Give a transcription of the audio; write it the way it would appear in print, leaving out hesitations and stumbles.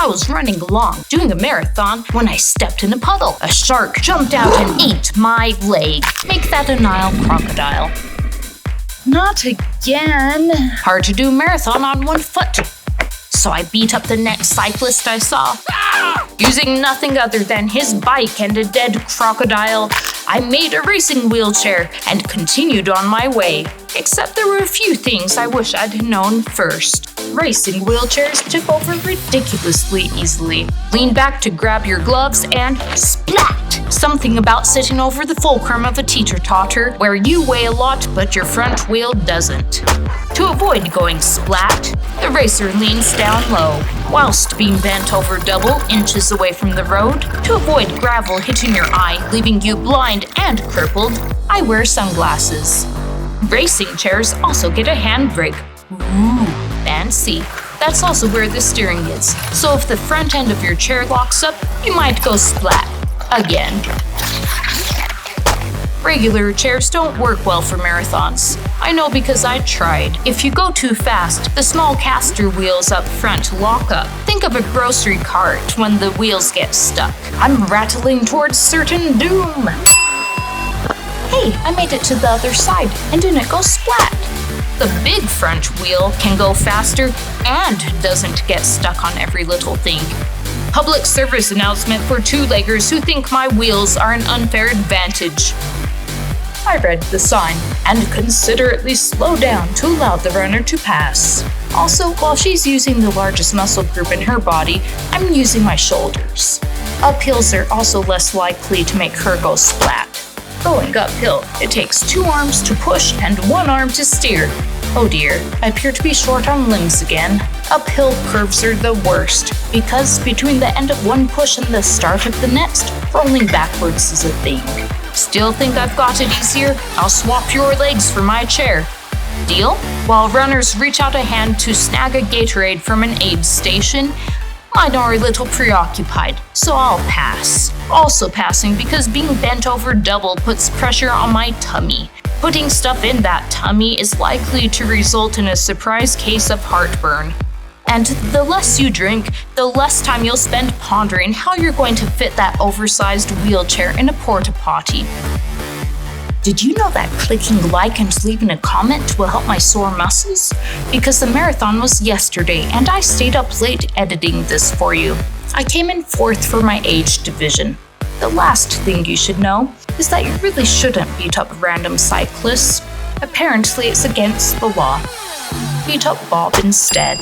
I was running along, doing a marathon, when I stepped in a puddle. A shark jumped out and ate my leg. Make that a Nile crocodile. Not again. Hard to do a marathon on one foot. So I beat up the next cyclist I saw. Using nothing other than his bike and a dead crocodile, I made a racing wheelchair and continued on my way. Except there were a few things I wish I'd known first. Racing wheelchairs tip over ridiculously easily. Lean back to grab your gloves and splat! Something about sitting over the fulcrum of a teeter-totter where you weigh a lot but your front wheel doesn't. To avoid going splat, the racer leans down low, whilst being bent over double inches away from the road. To avoid gravel hitting your eye, leaving you blind and crippled, I wear sunglasses. Racing chairs also get a handbrake. Ooh, fancy. That's also where the steering is, so if the front end of your chair locks up, you might go splat. Again. Regular chairs don't work well for marathons. I know because I tried. If you go too fast, the small caster wheels up front lock up. Think of a grocery cart when the wheels get stuck. I'm rattling towards certain doom. Hey, I made it to the other side and didn't go splat. The big front wheel can go faster and doesn't get stuck on every little thing. Public service announcement for two-leggers who think my wheels are an unfair advantage. I read the sign and considerately slow down to allow the runner to pass. Also, while she's using the largest muscle group in her body, I'm using my shoulders. Uphills are also less likely to make her go splat. Going uphill, it takes 2 arms to push and 1 arm to steer. Oh dear, I appear to be short on limbs again. Uphill curves are the worst, because between the end of one push and the start of the next, rolling backwards is a thing. Still think I've got it easier? I'll swap your legs for my chair. Deal? While runners reach out a hand to snag a Gatorade from an aid station, mine are a little preoccupied, so I'll pass. Also passing because being bent over double puts pressure on my tummy. Putting stuff in that tummy is likely to result in a surprise case of heartburn. And the less you drink, the less time you'll spend pondering how you're going to fit that oversized wheelchair in a porta potty. Did you know that clicking like and leaving a comment will help my sore muscles? Because the marathon was yesterday and I stayed up late editing this for you. I came in 4th for my age division. The last thing you should know is that you really shouldn't beat up random cyclists. Apparently it's against the law. Beat up Bob instead.